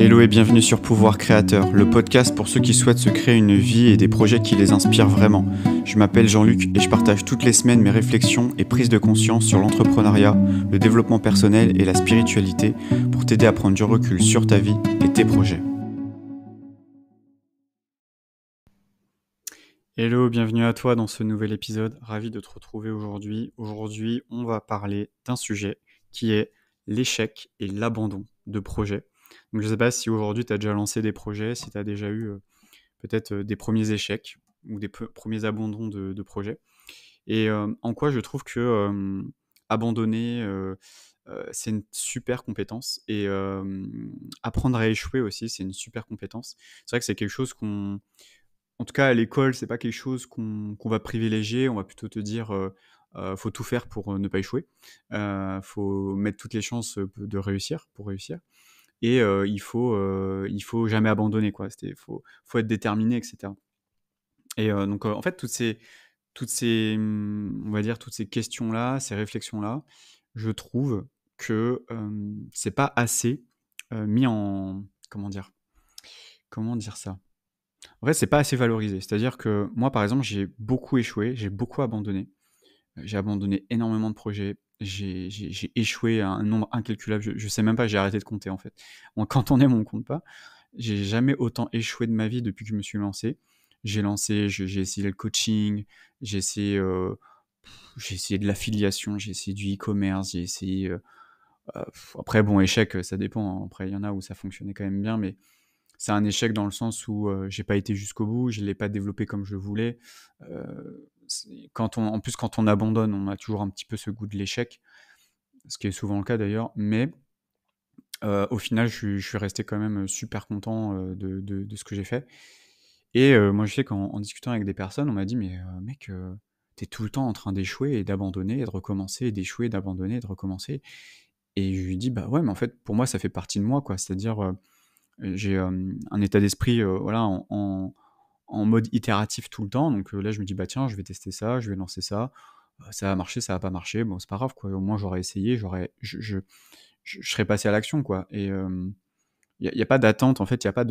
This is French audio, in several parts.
Hello et bienvenue sur Pouvoir Créateur, le podcast pour ceux qui souhaitent se créer une vie et des projets qui les inspirent vraiment. Je m'appelle Jean-Luc et je partage toutes les semaines mes réflexions et prises de conscience sur l'entrepreneuriat, le développement personnel et la spiritualité pour t'aider à prendre du recul sur ta vie et tes projets. Hello, bienvenue à toi dans ce nouvel épisode, ravi de te retrouver aujourd'hui. Aujourd'hui, on va parler d'un sujet qui est l'échec et l'abandon de projets. Donc je ne sais pas si aujourd'hui tu as déjà lancé des projets, si tu as déjà eu peut-être des premiers échecs ou des premiers abandons de projets. Et en quoi je trouve que abandonner, c'est une super compétence. Et apprendre à échouer aussi, c'est une super compétence. C'est vrai que c'est quelque chose en tout cas à l'école, c'est pas quelque chose qu'on va privilégier. On va plutôt te dire, faut tout faire pour ne pas échouer. Faut mettre toutes les chances de réussir, pour réussir. Et il faut jamais abandonner, quoi. Faut être déterminé, et cetera. Et donc en fait, on va dire toutes ces questions-là, ces réflexions-là, je trouve que, c'est pas assez, mis en comment dire ça? En fait, c'est pas assez valorisé. C'est-à-dire que moi, par exemple, j'ai beaucoup échoué, j'ai beaucoup abandonné. J'ai abandonné énormément de projets. J'ai échoué à un nombre incalculable. Je sais même pas, j'ai arrêté de compter, en fait. Quand on aime, on compte pas. J'ai jamais autant échoué de ma vie depuis que je me suis lancé. J'ai essayé le coaching, j'ai essayé, j'ai essayé de l'affiliation, j'ai essayé du e-commerce, j'ai essayé, après bon, échec, ça dépend, hein. Après, il y en a où ça fonctionnait quand même bien, mais c'est un échec dans le sens où, j'ai pas été jusqu'au bout, je l'ai pas développé comme je voulais. En plus, quand on abandonne, on a toujours un petit peu ce goût de l'échec, ce qui est souvent le cas d'ailleurs, mais au final, je suis resté quand même super content, de ce que j'ai fait. Et moi, je sais qu'en discutant avec des personnes, on m'a dit: «Mais mec, tu tout le temps en train d'échouer et d'abandonner et de recommencer et d'échouer, d'abandonner et de recommencer». Et je lui dis: «Bah ouais, mais en fait, pour moi, ça fait partie de moi, quoi». C'est-à-dire, j'ai, un état d'esprit, voilà, en mode itératif tout le temps. Donc là, je me dis: «Bah tiens, je vais tester ça, je vais lancer ça. Ça va marcher, ça va pas marcher. Bon, c'est pas grave, quoi. Au moins, j'aurais essayé, je serais passé à l'action, quoi». Et il y a pas d'attente, en fait, il y a pas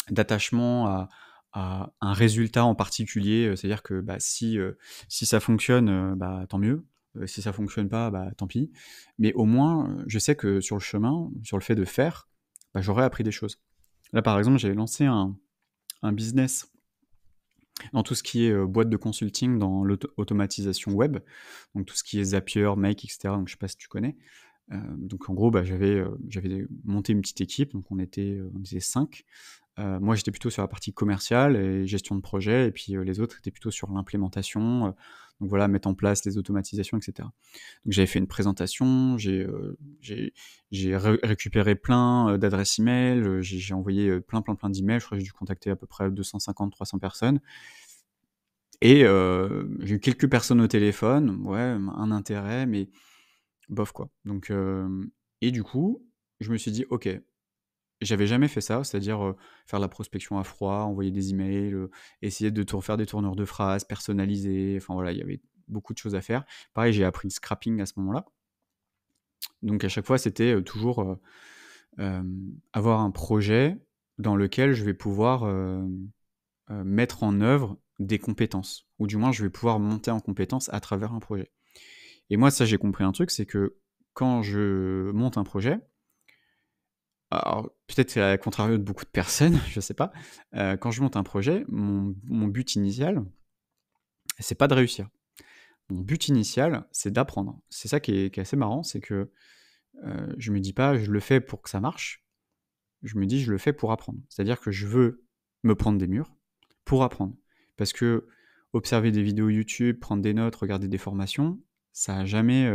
d'attachement à un résultat en particulier. C'est-à-dire que, bah, si ça fonctionne, bah, tant mieux. Si ça fonctionne pas, bah, tant pis. Mais au moins, je sais que sur le chemin, sur le fait de faire, bah, j'aurais appris des choses. Là, par exemple, j'ai lancé un business dans tout ce qui est, boîte de consulting dans l'automatisation web, donc tout ce qui est Zapier, Make, et cetera. Donc je sais pas si tu connais? Donc en gros, bah, j'avais monté une petite équipe, donc on était 5. Moi, j'étais plutôt sur la partie commerciale et gestion de projet, et puis, les autres étaient plutôt sur l'implémentation, donc voilà, mettre en place les automatisations, et cetera. Donc j'avais fait une présentation, j'ai récupéré plein, d'adresses email, j'ai envoyé, plein d'emails. Je crois que j'ai dû contacter à peu près 250-300 personnes. Et j'ai eu quelques personnes au téléphone, ouais, un intérêt, mais bof, quoi. Donc et du coup, je me suis dit: «OK». J'avais jamais fait ça, c'est-à-dire, faire la prospection à froid, envoyer des emails, essayer de faire des tournures de phrases personnalisées, enfin voilà, il y avait beaucoup de choses à faire. Pareil, j'ai appris le scrapping à ce moment-là. Donc à chaque fois, c'était, toujours, avoir un projet dans lequel je vais pouvoir, mettre en œuvre des compétences, ou du moins je vais pouvoir monter en compétences à travers un projet. Et moi, ça, j'ai compris un truc, c'est que quand je monte un projet, alors peut-être c'est à contrario de beaucoup de personnes, je sais pas, quand je monte un projet, mon but initial, c'est pas de réussir. Mon but initial, c'est d'apprendre. C'est ça qui est assez marrant, c'est que, je me dis pas: «Je le fais pour que ça marche», je me dis: «Je le fais pour apprendre». C'est-à-dire que je veux me prendre des murs pour apprendre. Parce que observer des vidéos YouTube, prendre des notes, regarder des formations, ça a jamais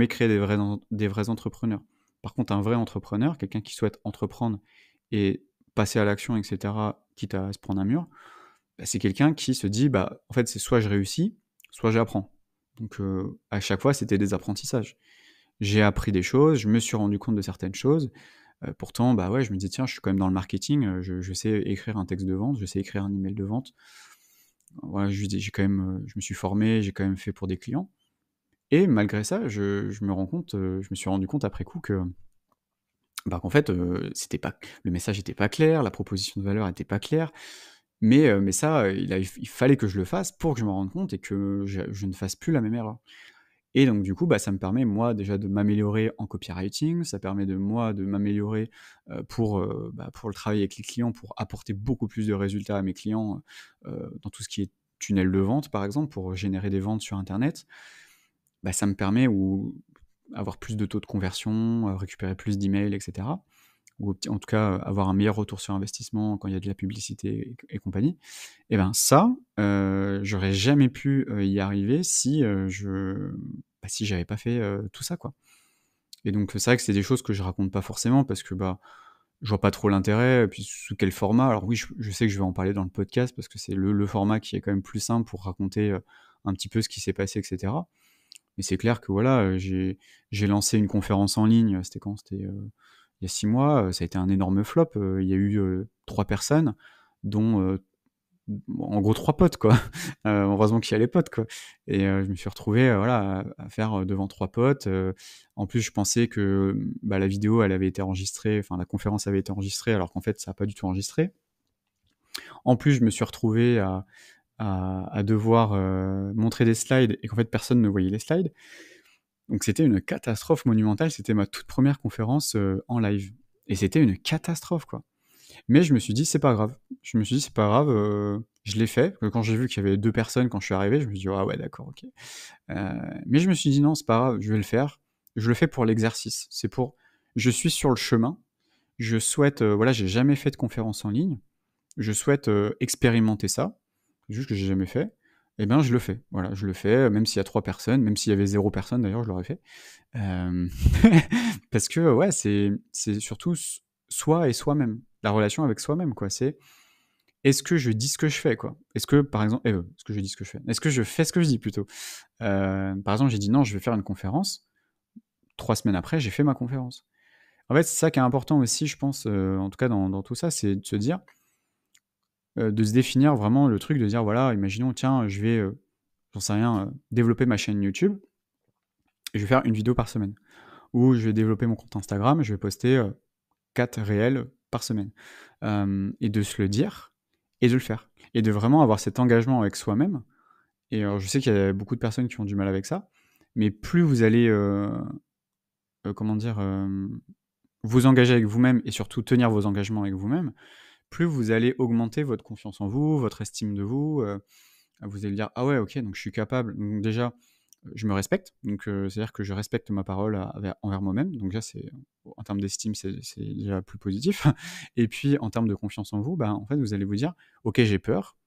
créé des vrais entrepreneurs. Par contre, un vrai entrepreneur, quelqu'un qui souhaite entreprendre et passer à l'action, et cetera, quitte à se prendre un mur, bah, c'est quelqu'un qui se dit: «Bah, en fait, c'est soit je réussis, soit j'apprends». Donc à chaque fois, c'était des apprentissages. J'ai appris des choses, je me suis rendu compte de certaines choses. Pourtant, bah, ouais, je me dis: «Tiens, je suis quand même dans le marketing, je sais écrire un texte de vente, je sais écrire un email de vente». Voilà, j'ai quand même, je me suis formé, j'ai quand même fait pour des clients. Et malgré ça, je me suis rendu compte après coup que, bah, qu'en fait, c'était pas le message était pas clair, la proposition de valeur était pas claire, mais ça, il fallait que je le fasse pour que je me rende compte et que je ne fasse plus la même erreur. Et donc du coup, bah, ça me permet moi déjà de m'améliorer en copywriting, ça permet de moi de m'améliorer, pour le travail avec les clients, pour apporter beaucoup plus de résultats à mes clients, dans tout ce qui est tunnel de vente par exemple, pour générer des ventes sur internet. Bah, ça me permet ou avoir plus de taux de conversion, récupérer plus d'emails et cetera. Ou en tout cas, avoir un meilleur retour sur investissement quand il y a de la publicité et compagnie. Et ben ça, j'aurais jamais pu, y arriver si, si j'avais pas fait, tout ça, quoi. Et donc, c'est vrai que c'est des choses que je raconte pas forcément parce que, bah, je vois pas trop l'intérêt et puis sous quel format. Alors oui, je sais que je vais en parler dans le podcast parce que c'est le format qui est quand même plus simple pour raconter, un petit peu ce qui s'est passé et cetera. Mais c'est clair que voilà, j'ai lancé une conférence en ligne, c'était quand? C'était, il y a 6 mois, ça a été un énorme flop, il y a eu, 3 personnes dont, en gros 3 potes quoi. Heureusement qu'il y a les potes quoi et je me suis retrouvé, voilà, à faire, devant 3 potes, en plus je pensais que, bah, la vidéo elle avait été enregistrée, enfin la conférence avait été enregistrée alors qu'en fait ça a pas du tout enregistré. En plus je me suis retrouvé à devoir, montrer des slides et qu'en fait personne ne voyait les slides. Donc c'était une catastrophe monumentale, c'était ma toute première conférence, en live et c'était une catastrophe quoi. Mais je me suis dit: «C'est pas grave». Je me suis dit: «C'est pas grave», je l'ai fait. Quand j'ai vu qu'il y avait 2 personnes quand je suis arrivé, je me suis dit: «Ah ouais d'accord, OK». Mais je me suis dit: «Non, c'est pas grave, je vais le faire». Je le fais pour l'exercice. C'est pour je suis sur le chemin, je souhaite, voilà, j'ai jamais fait de conférence en ligne. Je souhaite, expérimenter ça, juste que j'ai jamais fait et ben, je le fais. Voilà, je le fais, même s'il y a 3 personnes, même s'il y avait 0 personne d'ailleurs, je l'aurais fait. Hem, parce que, ouais, c'est surtout soi et soi-même. La relation avec soi-même, quoi. C'est est-ce que je dis ce que je fais, quoi? Est-ce que, par exemple est-ce que je dis ce que je fais? Est-ce que je fais ce que je dis plutôt? Par exemple, j'ai dit: «Non, je vais faire une conférence». 3 semaines après, j'ai fait ma conférence. En fait, c'est ça qui est important aussi, je pense, en tout cas dans tout ça, c'est de se dire, de se définir vraiment le truc de dire: «Voilà, imaginons, tiens, je vais, j'en sais rien, développer ma chaîne YouTube et je vais faire une vidéo par semaine». Ou je vais développer mon compte Instagram, je vais poster, 4 réels par semaine. Et de se le dire et de le faire. Et de vraiment avoir cet engagement avec soi-même et je sais qu'il y a beaucoup de personnes qui ont du mal avec ça, mais plus vous allez, comment dire? Vous engager avec vous-même et surtout tenir vos engagements avec vous-même, plus vous allez augmenter votre confiance en vous, votre estime de vous, vous allez dire: «Ah ouais, OK, donc je suis capable». Donc déjà, je me respecte, donc c'est-à-dire que je respecte ma parole envers moi-même, donc déjà c'est en termes d'estime, c'est déjà plus positif et puis en termes de confiance en vous, bah, en fait, vous allez vous dire: «OK, j'ai peur»,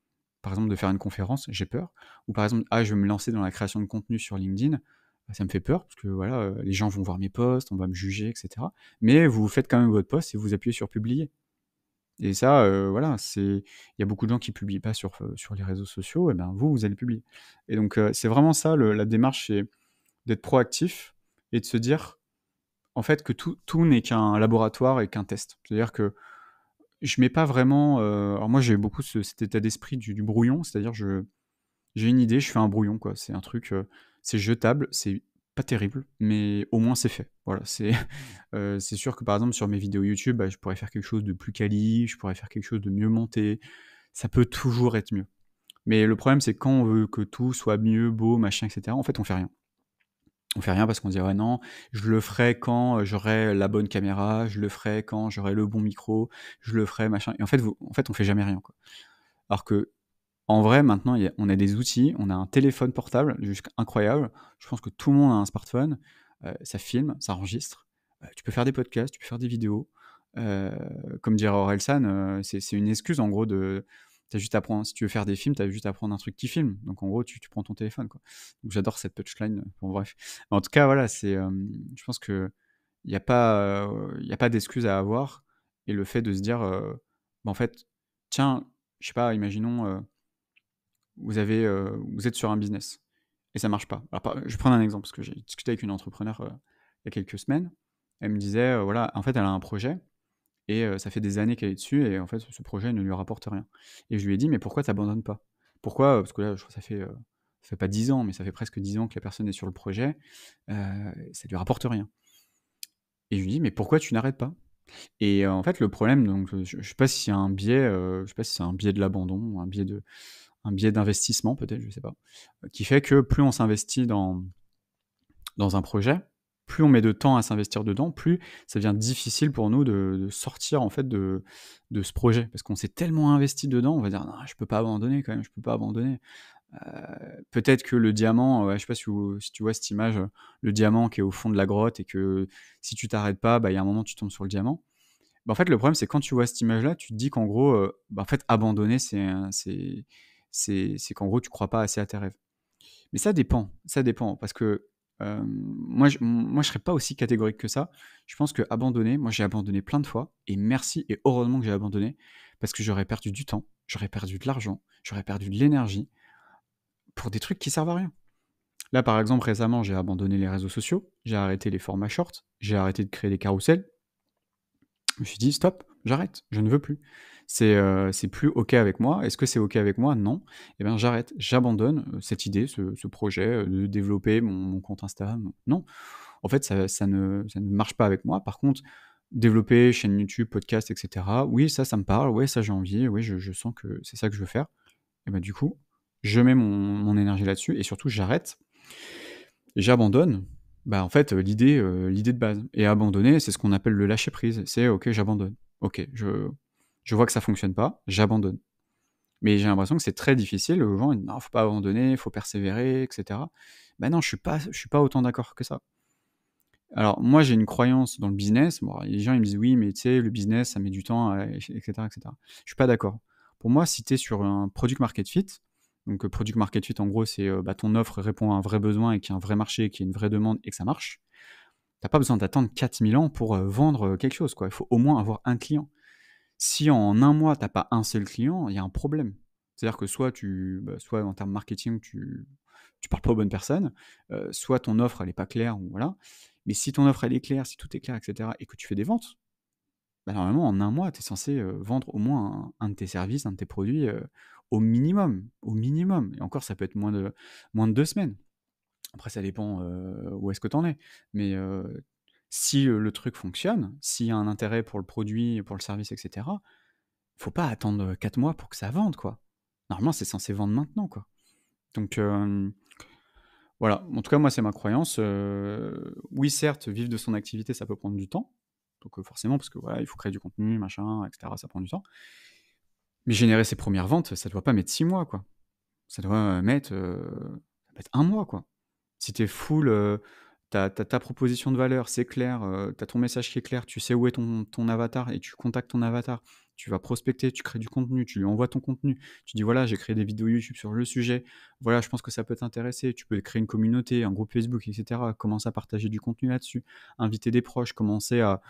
par exemple de faire une conférence, j'ai peur ou par exemple: «Ah, je vais me lancer dans la création de contenu sur LinkedIn, bah, ça me fait peur parce que voilà, les gens vont voir mes posts, on va me juger et cetera». Mais vous faites quand même votre post et vous appuyez sur publier. Et ça, voilà, il y a beaucoup de gens qui publient pas sur les réseaux sociaux et ben, vous allez publier. Et donc c'est vraiment ça la démarche, c'est d'être proactif et de se dire, en fait, que tout n'est qu'un laboratoire et qu'un test. C'est-à-dire que je mets pas vraiment, alors moi j'ai beaucoup cet état d'esprit du brouillon, c'est-à-dire j'ai une idée, je fais un brouillon quoi. C'est un truc, c'est jetable, c'est pas terrible, mais au moins c'est fait. Voilà, c'est sûr que par exemple sur mes vidéos YouTube, bah, je pourrais faire quelque chose de plus quali, je pourrais faire quelque chose de mieux monté. Ça peut toujours être mieux. Mais le problème, c'est quand on veut que tout soit mieux, beau, machin et cetera, en fait, on fait rien. On fait rien parce qu'on se dit: «Ouais, non, je le ferai quand, j'aurai la bonne caméra, je le ferai quand j'aurai le bon micro, je le ferai machin» et en fait, on fait jamais rien, quoi. Alors que en vrai, maintenant, on a des outils, on a un téléphone portable juste incroyable. Je pense que tout le monde a un smartphone, ça filme, ça enregistre, tu peux faire des podcasts, tu peux faire des vidéos. Heu, Comme dirait Orelsan, c'est une excuse en gros de tu juste à prendre si tu veux faire des films, tu as juste à prendre un truc qui filme. Donc en gros, tu prends ton téléphone, quoi. Donc j'adore cette punchline, bon bref. En tout cas, voilà, je pense qu'il y a pas d'excuse à avoir et le fait de se dire, bah, en fait, tiens, je sais pas, imaginons, vous êtes sur un business et ça marche pas. Alors je vais prendre un exemple parce que j'ai discuté avec une entrepreneure, il y a quelques semaines. Elle me disait, voilà, en fait, elle a un projet et ça fait des années qu'elle est dessus et en fait, ce projet ne lui rapporte rien et je lui ai dit: «Mais pourquoi tu abandonnes pas?» Pourquoi? Parce que là, je crois que ça fait pas 10 ans, mais ça fait presque 10 ans que la personne est sur le projet, ça lui rapporte rien et je lui dis: «Mais pourquoi tu n'arrêtes pas?» Et en fait, le problème, donc, je sais pas si c'est un biais, je sais pas si c'est un biais de l'abandon, un biais d'investissement peut-être, je sais pas, qui fait que plus on s'investit dans un projet, plus on met de temps à s'investir dedans, plus ça devient difficile pour nous de sortir en fait de ce projet. Parce qu'on s'est tellement investi dedans, on va dire: «Non, je peux pas abandonner quand même, je peux pas abandonner». Peut-être que le diamant, je sais pas si tu vois cette image, le diamant qui est au fond de la grotte et que si tu t'arrêtes pas, bah, il y a un moment tu tombes sur le diamant. Bah, en fait, le problème, c'est quand tu vois cette image-là, tu te dis qu'en gros, bah, en fait, abandonner, c'est qu'en gros, tu crois pas assez à tes rêves. Mais ça dépend parce que, moi, je serais pas aussi catégorique que ça. Je pense qu'abandonner, moi, j'ai abandonné plein de fois et merci et heureusement que j'ai abandonné parce que j'aurais perdu du temps, j'aurais perdu de l'argent, j'aurais perdu de l'énergie pour des trucs qui servent à rien. Là, par exemple, récemment, j'ai abandonné les réseaux sociaux, j'ai arrêté les formats shorts, j'ai arrêté de créer des carousels. Je me suis dit: «Stop, j'arrête, je ne veux plus. C'est plus OK avec moi». Est-ce que c'est OK avec moi? Non. Eh bien, j'arrête, j'abandonne, cette idée, ce projet, de développer mon compte Insta. Non. En fait, ça ne marche pas avec moi. Par contre, développer chaîne YouTube, podcast et cetera, oui, ça me parle, ouais, ça j'ai envie, oui, je sens que c'est ça que je veux faire. Et ben du coup, je mets mon énergie là-dessus et surtout j'arrête, j'abandonne, bah, en fait, l'idée de base et abandonner, c'est ce qu'on appelle le lâcher prise. C'est: «OK, j'abandonne. OK, je vois que ça fonctionne pas, j'abandonne». Mais j'ai l'impression que c'est très difficile. Les gens ils disent: «Non, faut pas abandonner, faut persévérer et cetera». Bah, non, je suis pas autant d'accord que ça. Alors moi, j'ai une croyance dans le business. Bon, les gens ils me disent: «Oui, mais tu sais, le business, ça met du temps à et cetera, et cetera». Je suis pas d'accord. Pour moi, si tu es sur un product market fit, donc product market fit, en gros, c'est, bah, ton offre répond à un vrai besoin et qu'il y a un vrai marché, qu'il y a une vraie demande et que ça marche. Tu as pas besoin d'attendre 4000 ans pour, vendre, quelque chose, quoi. Il faut au moins avoir un client. Si en un mois, tu as pas un seul client, il y a un problème. C'est-à-dire que soit en termes marketing, tu parles pas aux bonnes personnes, soit ton offre, elle est pas claire ou voilà. Mais si ton offre, elle est claire, si tout est clair et cetera et que tu fais des ventes, bah, normalement en un mois, tu es censé, vendre au moins un de tes services, un de tes produits, au minimum, au minimum et encore ça peut être moins de 2 semaines. Après ça dépend, où est-ce que tu en es. Mais, si, le truc fonctionne, s'il y a un intérêt pour le produit, pour le service et cetera, faut pas attendre, 4 mois pour que ça vende, quoi. Normalement, c'est censé vendre maintenant, quoi. Donc, voilà. En tout cas, moi, c'est ma croyance, oui, certes, vivre de son activité, ça peut prendre du temps. Donc, forcément, parce que, voilà, il faut créer du contenu, machin et cetera, ça prend du temps. Mais générer ses premières ventes, ça doit pas mettre 6 mois, quoi. Ça doit, ça peut être 1 mois, quoi. Si tu es full, tu as ta proposition de valeur, c'est clair, tu as ton message qui est clair, tu sais où est ton avatar et tu contactes ton avatar. Tu vas prospecter, tu crées du contenu, tu lui envoies ton contenu. Tu dis: «Voilà, j'ai créé des vidéos YouTube sur le sujet. Voilà, je pense que ça peut t'intéresser». Tu peux créer une communauté, un groupe Facebook et cetera. Commencer à partager du contenu là-dessus, inviter des proches, commencer à,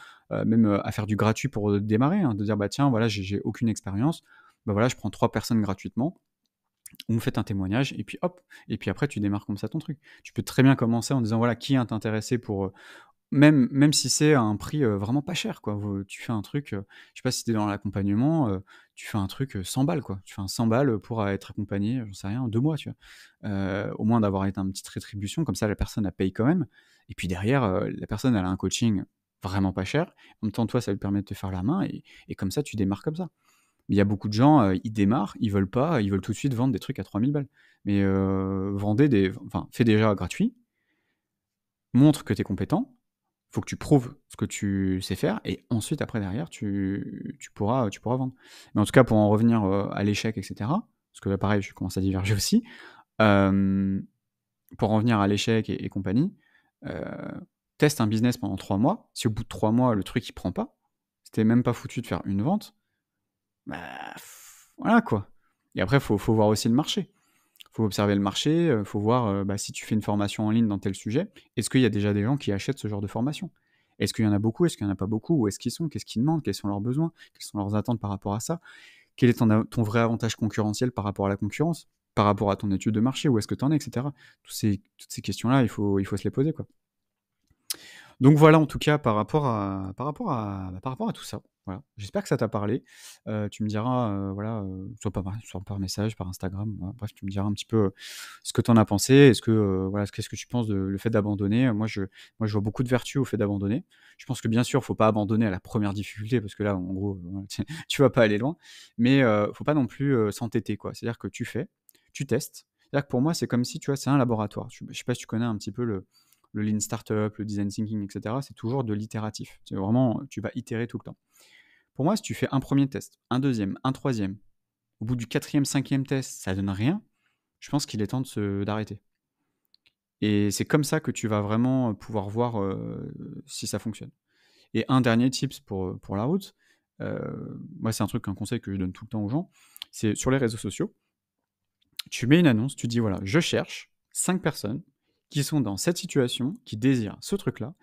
même, à faire du gratuit pour, démarrer, hein. De dire: «Bah, tiens, voilà, j'ai aucune expérience. Bah, voilà, je prends 3 personnes gratuitement. Vous me faites un témoignage et puis hop et puis après tu démarres comme ça ton truc. Tu peux très bien commencer en disant voilà qui est intéressé pour, même si c'est à un prix, vraiment pas cher quoi. Tu fais un truc, je sais pas si tu es dans l'accompagnement, tu fais un truc, 100 balles quoi. Tu fais un 100 balles, pour, être accompagné, j'en sais rien, 2 mois, tu vois? Au moins d'avoir été une petite rétribution comme ça la personne elle paye quand même et puis derrière, la personne elle a un coaching vraiment pas cher. En même temps toi ça lui permet de te faire la main et comme ça tu démarres comme ça. Il y a beaucoup de gens, ils démarrent, ils veulent pas, ils veulent tout de suite vendre des trucs à 3000 balles. Mais, fais déjà gratuit, montre que tu es compétent, faut que tu prouves ce que tu sais faire et ensuite après derrière tu pourras vendre. Mais en tout cas pour en revenir, à l'échec et cetera, parce que là pareil je commence à diverger aussi, hem, pour en revenir à l'échec et compagnie, heu, teste un business pendant 3 mois. Si au bout de 3 mois le truc il prend pas, si tu es même pas foutu de faire une vente, bah, voilà quoi. Et après faut voir aussi le marché. Faut observer le marché, faut voir, bah, si tu fais une formation en ligne dans tel sujet, est-ce qu'il y a déjà des gens qui achètent ce genre de formation? Est-ce qu'il y en a beaucoup? Est-ce qu'il y en a pas beaucoup? Où est-ce qu'ils sont? Qu'est-ce qu'ils demandent? Quels sont leurs besoins? Quelles sont leurs attentes par rapport à ça? Quel est ton vrai avantage concurrentiel par rapport à la concurrence? Par rapport à ton étude de marché, où est-ce que tu en es et cetera? Toutes ces questions-là, il faut se les poser, quoi. Donc voilà, en tout cas, par rapport à tout ça. Voilà. J'espère que ça t'a parlé. Tu me diras, voilà, soit par message, par Instagram, voilà. Bref, tu me diras un petit peu ce que tu en as pensé. Est-ce que, voilà, qu'est-ce que tu penses de le fait d'abandonner? Moi, je vois beaucoup de vertus au fait d'abandonner. Je pense que bien sûr, faut pas abandonner à la première difficulté parce que là, en gros, voilà, tu vas pas aller loin. Mais faut pas non plus s'entêter, quoi. C'est-à-dire que tu fais, tu testes. C'est-à-dire que pour moi, c'est comme si, tu vois, c'est un laboratoire. Je sais pas si tu connais un petit peu le lean startup, le design thinking, etc., c'est toujours de l'itératif. C'est vraiment, tu vas itérer tout le temps. Pour moi, si tu fais un premier test, un deuxième, un troisième, au bout du quatrième, cinquième test, ça donne rien, je pense qu'il est temps d'arrêter. Et c'est comme ça que tu vas vraiment pouvoir voir si ça fonctionne. Et un dernier tips pour la route, moi c'est un conseil que je donne tout le temps aux gens, c'est sur les réseaux sociaux, tu mets une annonce, tu dis voilà, je cherche 5 personnes qui sont dans cette situation, qui désirent ce truc-là,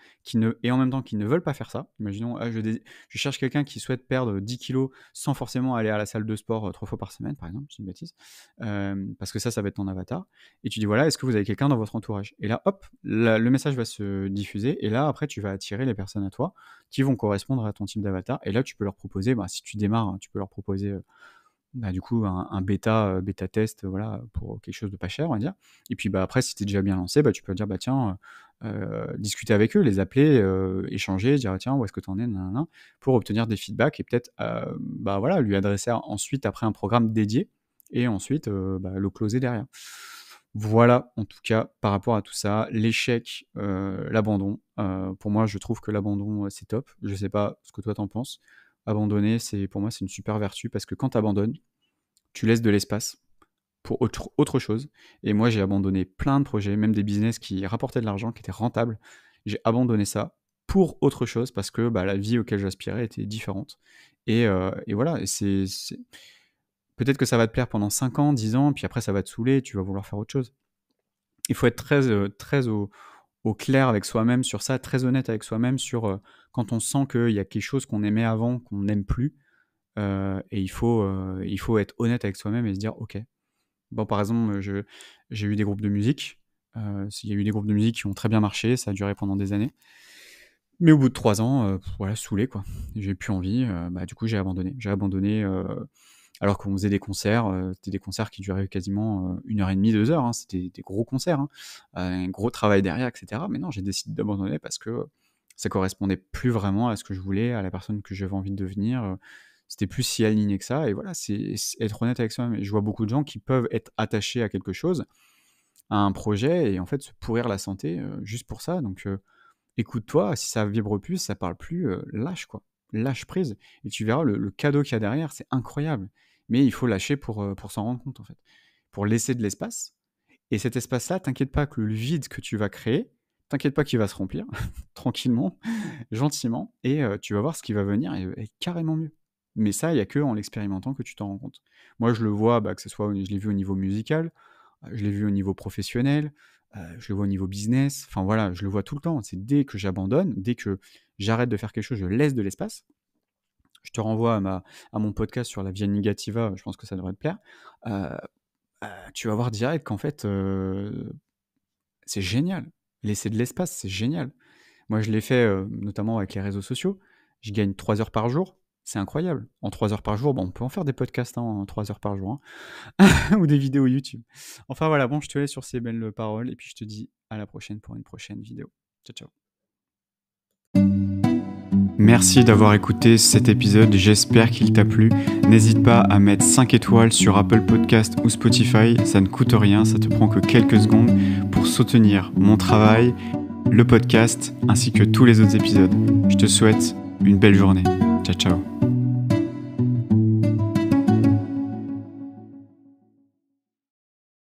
et en même temps qui ne veulent pas faire ça. Imaginons, je cherche quelqu'un qui souhaite perdre 10 kilos sans forcément aller à la salle de sport 3 fois par semaine, par exemple, c'est une bêtise, parce que ça va être ton avatar. Et tu dis voilà, est-ce que vous avez quelqu'un dans votre entourage? Et là, hop, le message va se diffuser, et là, après, tu vas attirer les personnes à toi qui vont correspondre à ton type d'avatar. Et là, tu peux leur proposer, si tu démarres, hein, tu peux leur proposer du coup un bêta test, voilà, pour quelque chose de pas cher, on va dire. Et puis après, si tu es déjà bien lancé, tu peux dire tiens, discuter avec eux, les appeler, échanger, dire tiens, où est-ce que tu en es, nanana, pour obtenir des feedbacks et peut-être voilà, lui adresser ensuite après un programme dédié et ensuite le closer derrière. Voilà, en tout cas, par rapport à tout ça, l'échec, l'abandon. Pour moi, je trouve que l'abandon, c'est top. Je sais pas ce que toi t'en penses. Abandonner, pour moi, c'est une super vertu parce que quand tu abandonnes, tu laisses de l'espace pour autre chose. Et moi, j'ai abandonné plein de projets, même des business qui rapportaient de l'argent, qui étaient rentables. J'ai abandonné ça pour autre chose parce que la vie auquel j'aspirais était différente. Et voilà, et peut-être que ça va te plaire pendant 5 ans, 10 ans, puis après ça va te saouler, tu vas vouloir faire autre chose. Il faut être très au clair avec soi-même sur ça, très honnête avec soi-même sur quand on sent qu'il y a quelque chose qu'on aimait avant, qu'on n'aime plus. Et il faut être honnête avec soi-même et se dire ok. Bon, par exemple, j'ai eu des groupes de musique. Il y a eu des groupes de musique qui ont très bien marché, ça a duré pendant des années. Mais au bout de 3 ans, voilà, saoulé quoi. J'ai plus envie, du coup j'ai abandonné. J'ai abandonné alors qu'on faisait des concerts, c'était des concerts qui duraient quasiment 1h30, 2 heures, hein, c'était des gros concerts, hein, un gros travail derrière, etc. Mais non, j'ai décidé d'abandonner parce que ça correspondait plus vraiment à ce que je voulais, à la personne que j'avais envie de devenir. C'était plus si aligné que ça. Et voilà, c'est être honnête avec soi-même. Et je vois beaucoup de gens qui peuvent être attachés à quelque chose, à un projet, et en fait se pourrir la santé juste pour ça. Donc écoute-toi, si ça vibre plus, ça parle plus, lâche quoi. Lâche prise. Et tu verras le cadeau qu'il y a derrière, c'est incroyable. Mais il faut lâcher pour s'en rendre compte, en fait. Pour laisser de l'espace. Et cet espace-là, t'inquiète pas que le vide que tu vas créer, t'inquiète pas qu'il va se remplir, tranquillement, gentiment, et tu vas voir ce qui va venir est carrément mieux. Mais ça, il n'y a que en l'expérimentant que tu t'en rends compte. Moi, je le vois, que ce soit, je l'ai vu au niveau musical, je l'ai vu au niveau professionnel, je le vois au niveau business, enfin voilà, je le vois tout le temps. C'est dès que j'abandonne, dès que j'arrête de faire quelque chose, je laisse de l'espace. Je te renvoie à mon podcast sur la Via Negativa, je pense que ça devrait te plaire. Tu vas voir direct qu'en fait, c'est génial. Laisser de l'espace, c'est génial. Moi, je l'ai fait notamment avec les réseaux sociaux. Je gagne 3 heures par jour. C'est incroyable. En 3 heures par jour, on peut en faire des podcasts en 3 heures par jour. Hein. Ou des vidéos YouTube. Enfin voilà, bon, je te laisse sur ces belles paroles. Et puis je te dis à la prochaine pour une prochaine vidéo. Ciao, ciao. Merci d'avoir écouté cet épisode, j'espère qu'il t'a plu. N'hésite pas à mettre 5 étoiles sur Apple Podcast ou Spotify, ça ne coûte rien, ça te prend que quelques secondes pour soutenir mon travail, le podcast ainsi que tous les autres épisodes. Je te souhaite une belle journée. Ciao ciao.